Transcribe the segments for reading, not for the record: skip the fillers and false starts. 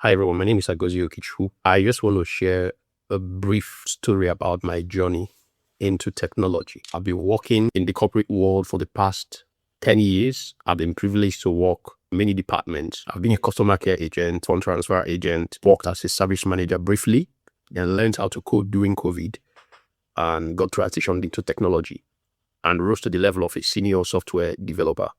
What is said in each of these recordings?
Hi everyone, my name is Agozi Okichu. I just want to share a brief story about my journey into technology. I've been working in the corporate world for the past 10 years. I've been privileged to work in many departments. I've been a customer care agent, fund transfer agent, worked as a service manager briefly, then learned how to code during COVID and got transitioned into technology and rose to the level of a senior software developer,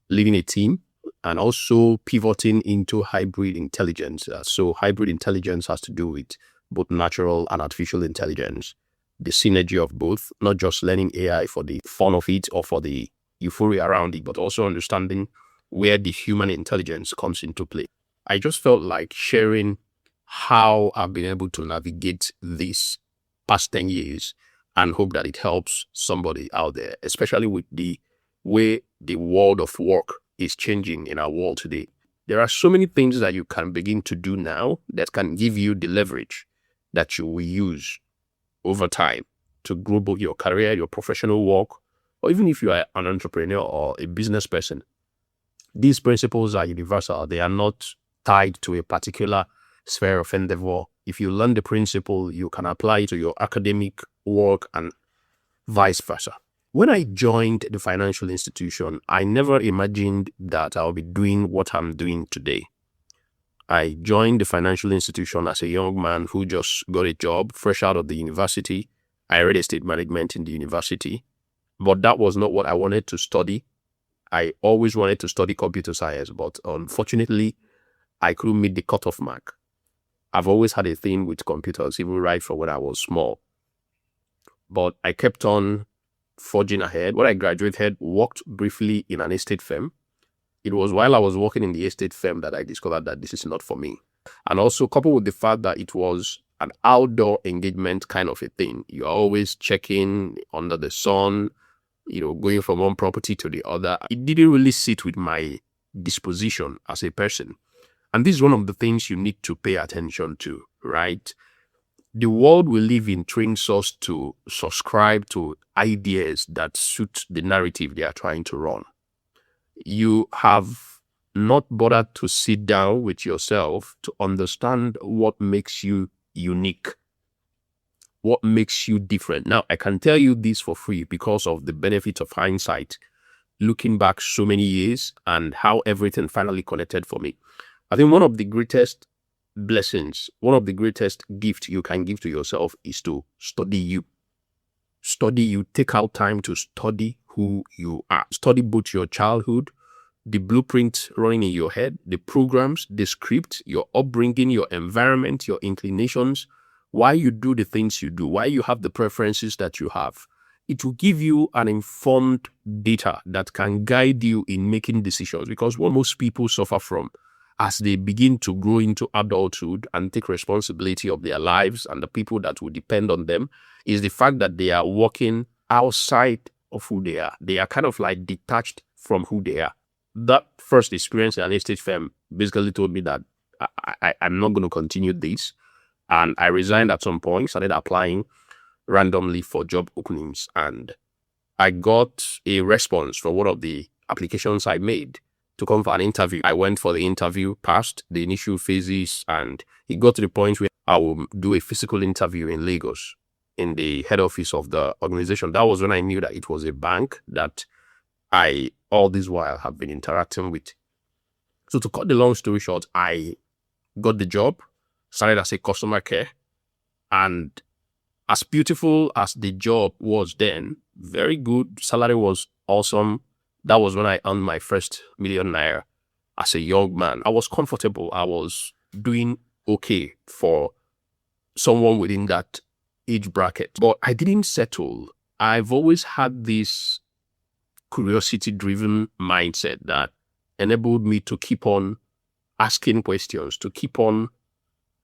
leading a team and also pivoting into hybrid intelligence. So hybrid intelligence has to do with both natural and artificial intelligence, the synergy of both, not just learning AI for the fun of it or for the euphoria around it, but also understanding where the human intelligence comes into play. I just felt like sharing how I've been able to navigate this past 10 years and hope that it helps somebody out there, especially with the way the world of work is changing in our world today. There are so many things that you can begin to do now that can give you the leverage that you will use over time to grow both your career, your professional work, or even if you are an entrepreneur or a business person. These principles are universal. They are not tied to a particular sphere of endeavor. If you learn the principle, you can apply it to your academic work and vice versa. When I joined the financial institution, I never imagined that I'll be doing what I'm doing today. I joined the financial institution as a young man who just got a job fresh out of the university. I read estate management in the university, but that was not what I wanted to study. I always wanted to study computer science, but unfortunately, I couldn't meet the cutoff mark. I've always had a thing with computers, even right from when I was small. But I kept on forging ahead. When I graduated, worked briefly in an estate firm. It was while I was working in the estate firm that I discovered that this is not for me. And also coupled with the fact that it was an outdoor engagement kind of a thing. You're always checking under the sun, going from one property to the other. It didn't really sit with my disposition as a person. And this is one of the things you need to pay attention to, right? The world we live in trains us to subscribe to ideas that suit the narrative they are trying to run. You have not bothered to sit down with yourself to understand what makes you unique, what makes you different. Now, I can tell you this for free because of the benefit of hindsight, looking back so many years and how everything finally connected for me. I think one of the greatest blessings, one of the greatest gifts you can give to yourself is to study you. Study you. Take out time to study who you are. Study both your childhood, the blueprint running in your head, the programs, the script, your upbringing, your environment, your inclinations, why you do the things you do, why you have the preferences that you have. It will give you an informed data that can guide you in making decisions, because what most people suffer from as they begin to grow into adulthood and take responsibility of their lives and the people that will depend on them is the fact that they are working outside of who they are. They are kind of like detached from who they are. That first experience in an estate firm basically told me that I'm not going to continue this. And I resigned at some point, started applying randomly for job openings. And I got a response from one of the applications I made to come for an interview. I went for the interview, passed the initial phases, and it got to the point where I will do a physical interview in Lagos, in the head office of the organization. That was when I knew that it was a bank that I, all this while, have been interacting with. So to cut the long story short, I got the job, started as a customer care, and as beautiful as the job was then, very good, salary was awesome. That was when I earned my first ₦1,000,000 as a young man. I was comfortable. I was doing okay for someone within that age bracket. But I didn't settle. I've always had this curiosity-driven mindset that enabled me to keep on asking questions, to keep on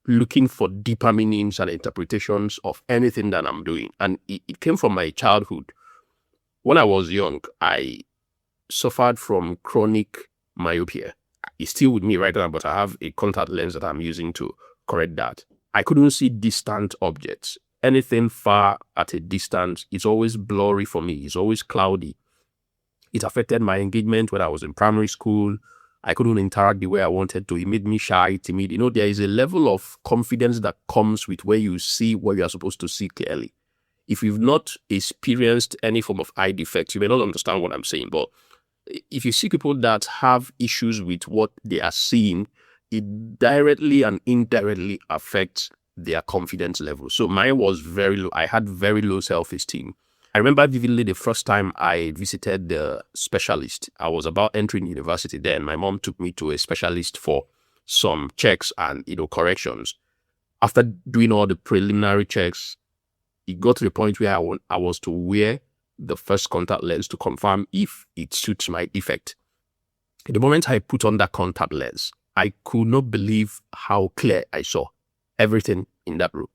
looking for deeper meanings and interpretations of anything that I'm doing. And it came from my childhood. When I was young, I suffered from chronic myopia. It's still with me right now, but I have a contact lens that I'm using to correct that. I couldn't see distant objects. Anything far at a distance, it's always blurry for me. It's always cloudy. It affected my engagement when I was in primary school I couldn't interact the way I wanted to. It made me shy, timid. There is a level of confidence that comes with where you see what you are supposed to see clearly. If you've not experienced any form of eye defect, you may not understand what I'm saying. But if you see people that have issues with what they are seeing, it directly and indirectly affects their confidence level. So mine was very low. I had very low self-esteem. I remember vividly the first time I visited the specialist. I was about entering university then. My mom took me to a specialist for some checks and corrections. After doing all the preliminary checks, it got to the point where I was to wear the first contact lens to confirm if it suits my defect. The moment I put on that contact lens, I could not believe how clear I saw everything in that room.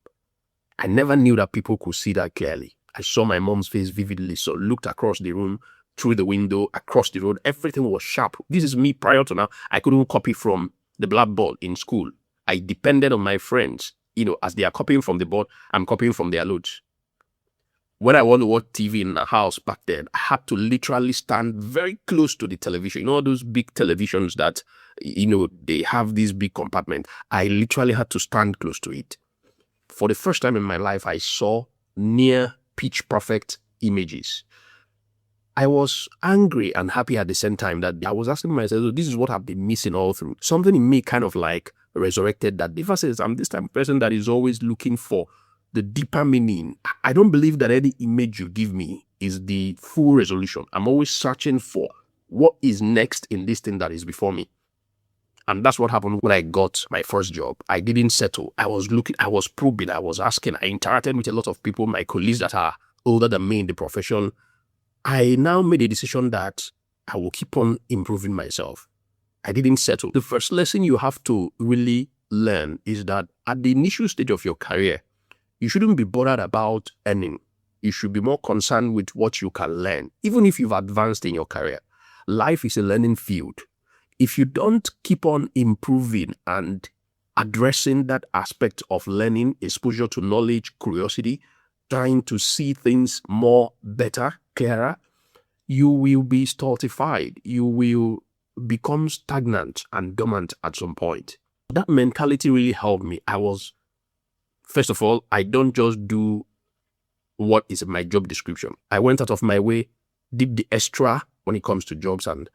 I never knew that people could see that clearly. I saw my mom's face vividly, so looked across the room, through the window, across the road. Everything was sharp. This is me prior to now. I couldn't copy from the blackboard in school. I depended on my friends. As they are copying from the board, I'm copying from their notes. When I want to watch TV in the house back then, I had to literally stand very close to the television. All those big televisions that, they have this big compartment. I literally had to stand close to it. For the first time in my life, I saw near pitch perfect images. I was angry and happy at the same time that I was asking myself, this is what I've been missing all through. Something in me kind of like resurrected that. If I say I'm this type of person that is always looking for the deeper meaning, I don't believe that any image you give me is the full resolution. I'm always searching for what is next in this thing that is before me. And that's what happened when I got my first job. I didn't settle. I was looking, I was probing, I was asking, I interacted with a lot of people, my colleagues that are older than me in the profession. I now made a decision that I will keep on improving myself. I didn't settle. The first lesson you have to really learn is that at the initial stage of your career, you shouldn't be bothered about earning. You should be more concerned with what you can learn. Even if you've advanced in your career, life is a learning field. If you don't keep on improving and addressing that aspect of learning, exposure to knowledge, curiosity, trying to see things more better, clearer, you will be stultified. You will become stagnant and dormant at some point. That mentality really helped me. First of all, I don't just do what is my job description. I went out of my way, did the extra when it comes to jobs and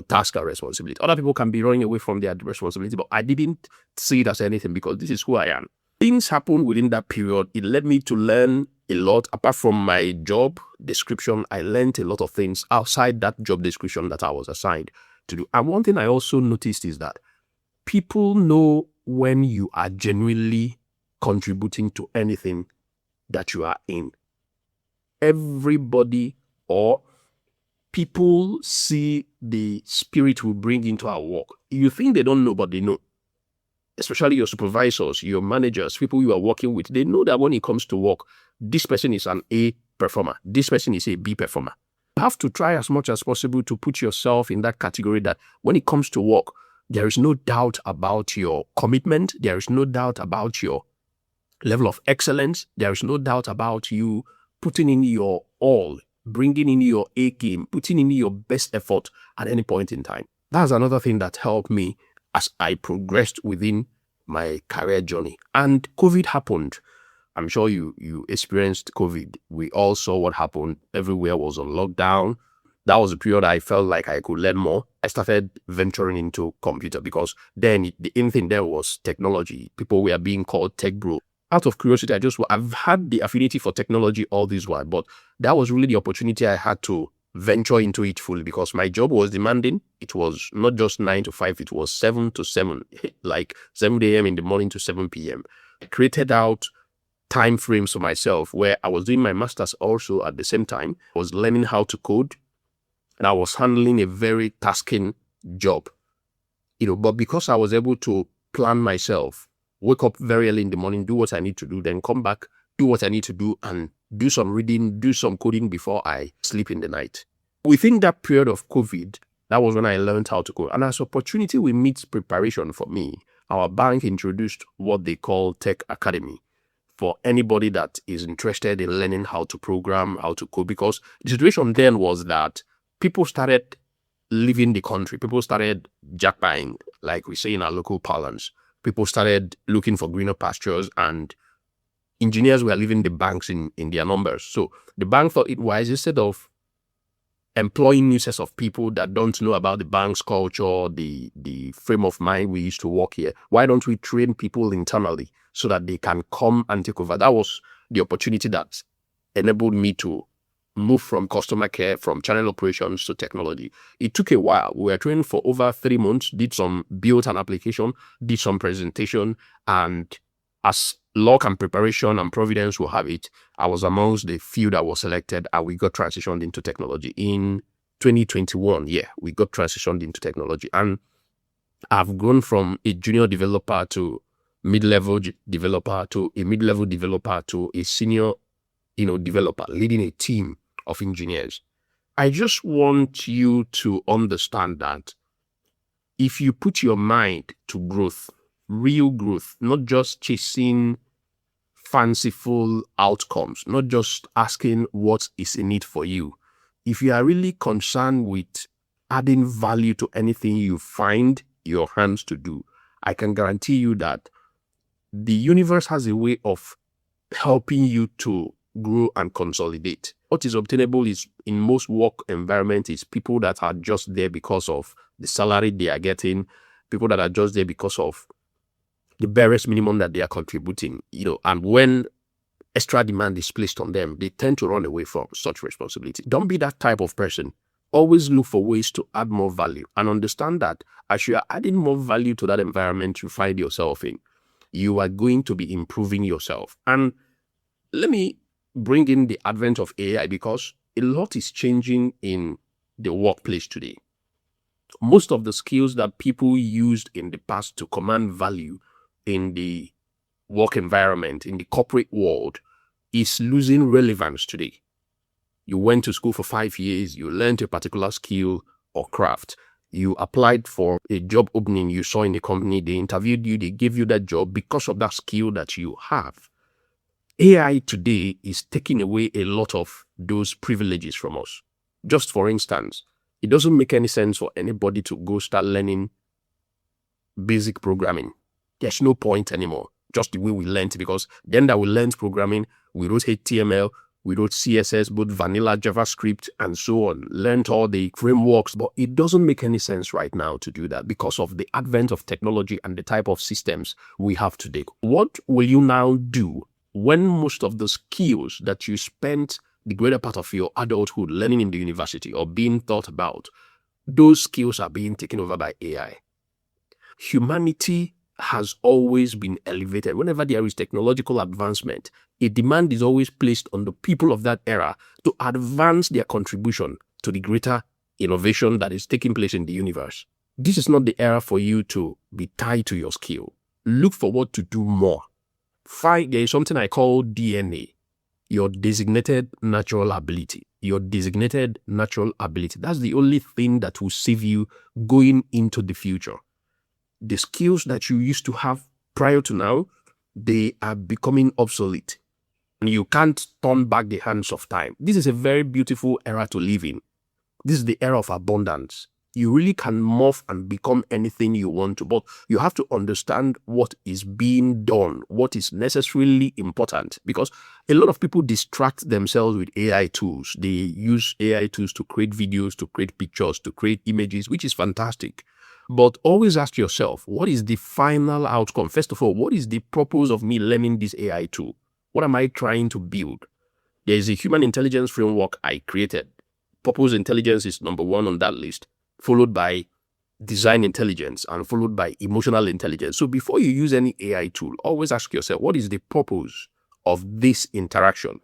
task and responsibility. Other people can be running away from their responsibility, but I didn't see it as anything because this is who I am. Things happened within that period. It led me to learn a lot. Apart from my job description, I learned a lot of things outside that job description that I was assigned to do. And one thing I also noticed is that people know when you are genuinely contributing to anything that you are in. Everybody or people see the spirit we bring into our work. You think they don't know, but they know. Especially your supervisors, your managers, people you are working with. They know that when it comes to work, this person is an A performer. This person is a B performer. You have to try as much as possible to put yourself in that category that when it comes to work, there is no doubt about your commitment. There is no doubt about your level of excellence. There is no doubt about you putting in your all, bringing in your A game, putting in your best effort at any point in time. That's another thing that helped me as I progressed within my career journey. And COVID happened. I'm sure you experienced COVID. We all saw what happened. Everywhere was on lockdown. That was a period I felt like I could learn more. I started venturing into computer because then the in thing there was technology. People were being called tech bro. Out of curiosity, I've had the affinity for technology all this while, but that was really the opportunity I had to venture into it fully because my job was demanding. It was not just 9 to 5, it was 7 to 7, like 7 a.m. in the morning to 7 p.m. I created out time frames for myself where I was doing my master's also at the same time. I was learning how to code and I was handling a very tasking job, but because I was able to plan myself, wake up very early in the morning, do what I need to do, then come back, do what I need to do, and do some reading, do some coding before I sleep in the night. Within that period of COVID, that was when I learned how to code. And as opportunity meets preparation for me, our bank introduced what they call Tech Academy for anybody that is interested in learning how to program, how to code. Because the situation then was that people started leaving the country. People started jackpying, like we say in our local parlance. People started looking for greener pastures, and engineers were leaving the banks in their numbers. So the bank thought it wise, instead of employing new sets of people that don't know about the bank's culture, the frame of mind we used to work here, why don't we train people internally so that they can come and take over? That was the opportunity that enabled me to move from customer care, from channel operations to technology. It took a while. We were trained for over 3 months, built an application, did some presentation, and as luck and preparation and providence will have it, I was amongst the few that was selected, and we got transitioned into technology in 2021. Yeah, we got transitioned into technology, and I've grown from a junior developer to mid-level developer to a mid-level developer to a senior, developer, leading a team of engineers. I just want you to understand that if you put your mind to growth, real growth, not just chasing fanciful outcomes, not just asking what is in it for you. If you are really concerned with adding value to anything you find your hands to do, I can guarantee you that the universe has a way of helping you to grow and consolidate. What is obtainable is, in most work environments, is people that are just there because of the salary they are getting, people that are just there because of the barest minimum that they are contributing, and when extra demand is placed on them, they tend to run away from such responsibility. Don't be that type of person. Always look for ways to add more value, and understand that as you are adding more value to that environment you find yourself in, you are going to be improving yourself. And let me bring in the advent of AI, because a lot is changing in the workplace today. Most of the skills that people used in the past to command value in the work environment, in the corporate world, is losing relevance today. You went to school for 5 years, you learned a particular skill or craft, you applied for a job opening you saw in the company, they interviewed you, they gave you that job because of that skill that you have. AI today is taking away a lot of those privileges from us. Just for instance, it doesn't make any sense for anybody to go start learning basic programming. There's no point anymore, just the way we learned, because then that we learned programming, we wrote HTML, we wrote CSS, both vanilla, JavaScript, and so on, learned all the frameworks, but it doesn't make any sense right now to do that because of the advent of technology and the type of systems we have today. What will you now do when most of the skills that you spent the greater part of your adulthood learning in the university or being thought about, those skills are being taken over by AI? Humanity has always been elevated. Whenever there is technological advancement, a demand is always placed on the people of that era to advance their contribution to the greater innovation that is taking place in the universe. This is not the era for you to be tied to your skill. Look forward to do more. There is something I call DNA, your designated natural ability. Your designated natural ability. That's the only thing that will save you going into the future. The skills that you used to have prior to now, they are becoming obsolete. And you can't turn back the hands of time. This is a very beautiful era to live in. This is the era of abundance. You really can morph and become anything you want to, but you have to understand what is being done, what is necessarily important, because a lot of people distract themselves with AI tools. They use AI tools to create videos, to create pictures, to create images, which is fantastic. But always ask yourself, what is the final outcome? First of all, what is the purpose of me learning this AI tool? What am I trying to build? There is a human intelligence framework I created. Purpose intelligence is number 1 on that list, followed by design intelligence, and followed by emotional intelligence. So before you use any AI tool, always ask yourself, what is the purpose of this interaction?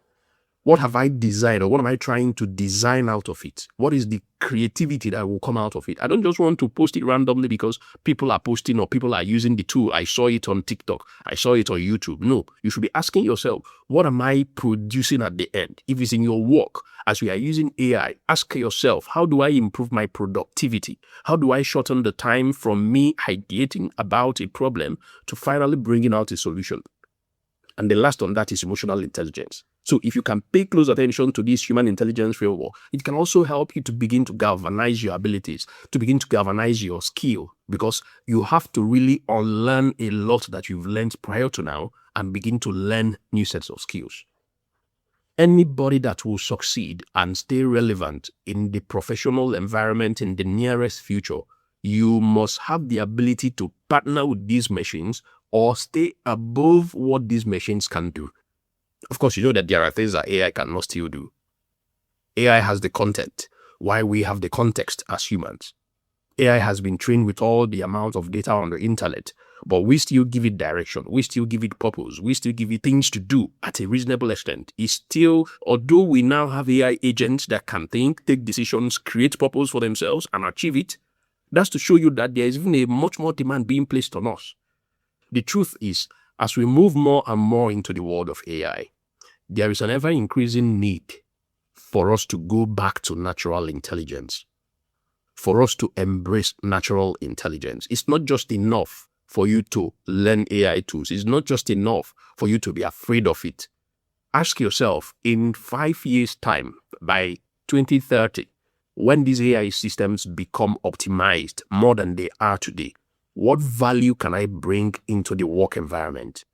What have I designed, or what am I trying to design out of it? What is the creativity that will come out of it? I don't just want to post it randomly because people are posting or people are using the tool. I saw it on TikTok. I saw it on YouTube. No, you should be asking yourself, what am I producing at the end? If it's in your work, as we are using AI, ask yourself, how do I improve my productivity? How do I shorten the time from me ideating about a problem to finally bringing out a solution? And the last on that is emotional intelligence. So if you can pay close attention to this human intelligence framework, it can also help you to begin to galvanize your abilities, to begin to galvanize your skill, because you have to really unlearn a lot that you've learned prior to now and begin to learn new sets of skills. Anybody that will succeed and stay relevant in the professional environment in the nearest future, you must have the ability to partner with these machines or stay above what these machines can do. Of course, you know that there are things that AI cannot still do. AI has the content, while we have the context as humans. AI has been trained with all the amount of data on the internet, but we still give it direction, we still give it purpose, we still give it things to do at a reasonable extent. It's still, although we now have AI agents that can think, take decisions, create purpose for themselves and achieve it, that's to show you that there is even a much more demand being placed on us. The truth is, as we move more and more into the world of AI, there is an ever-increasing need for us to go back to natural intelligence, for us to embrace natural intelligence. It's not just enough for you to learn AI tools. It's not just enough for you to be afraid of it. Ask yourself, in 5 years' time, by 2030, when these AI systems become optimized more than they are today, what value can I bring into the work environment?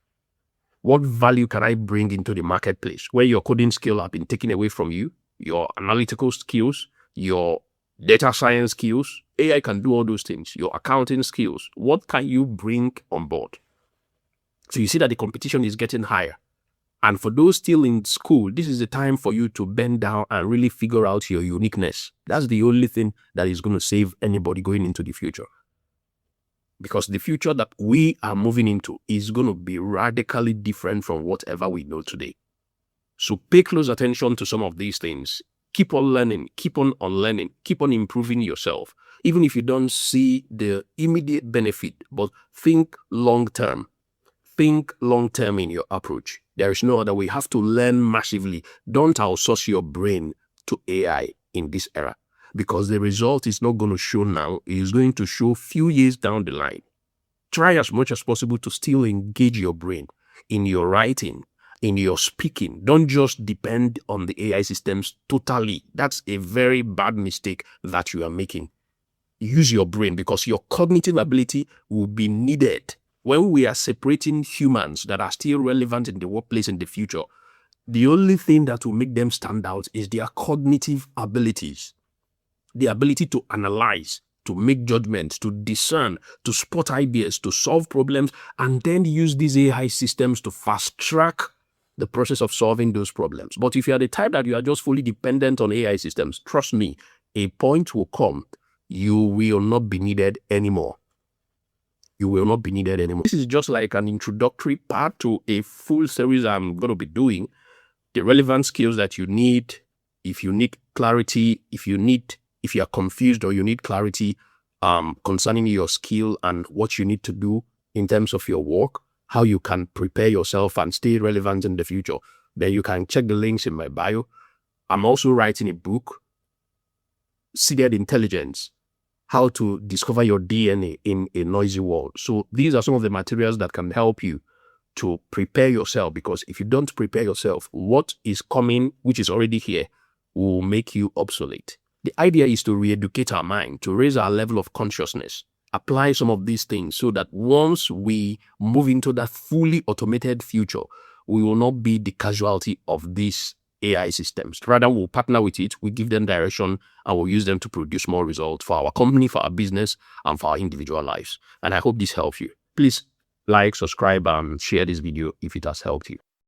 What value can I bring into the marketplace where your coding skill have been taken away from you, your analytical skills, your data science skills? AI can do all those things, your accounting skills. What can you bring on board? So you see that the competition is getting higher. And for those still in school, this is the time for you to bend down and really figure out your uniqueness. That's the only thing that is going to save anybody going into the future. Because the future that we are moving into is going to be radically different from whatever we know today. So pay close attention to some of these things. Keep on learning, keep on unlearning, keep on improving yourself. Even if you don't see the immediate benefit, but think long term. Think long term in your approach. There is no other way. You have to learn massively. Don't outsource your brain to AI in this era, because the result is not going to show now. It is going to show few years down the line. Try as much as possible to still engage your brain in your writing, in your speaking. Don't just depend on the AI systems totally. That's a very bad mistake that you are making. Use your brain, because your cognitive ability will be needed when we are separating humans that are still relevant in the workplace in the future. The only thing that will make them stand out is their cognitive abilities, the ability to analyze, to make judgments, to discern, to spot ideas, to solve problems, and then use these AI systems to fast track the process of solving those problems. But if you are the type that you are just fully dependent on AI systems, trust me, a point will come, you will not be needed anymore. You will not be needed anymore. This is just like an introductory part to a full series I'm going to be doing. The relevant skills that you need, if you need clarity, if you are confused or you need clarity concerning your skill and what you need to do in terms of your work, how you can prepare yourself and stay relevant in the future, then you can check the links in my bio. I'm also writing a book, Seeded Intelligence, How to Discover Your DNA in a Noisy World. So these are some of the materials that can help you to prepare yourself, because if you don't prepare yourself, what is coming, which is already here, will make you obsolete. The idea is to re-educate our mind, to raise our level of consciousness, apply some of these things so that once we move into that fully automated future, we will not be the casualty of these AI systems. Rather, we'll partner with it, we give them direction, and we'll use them to produce more results for our company, for our business, and for our individual lives. And I hope this helps you. Please like, subscribe, and share this video if it has helped you.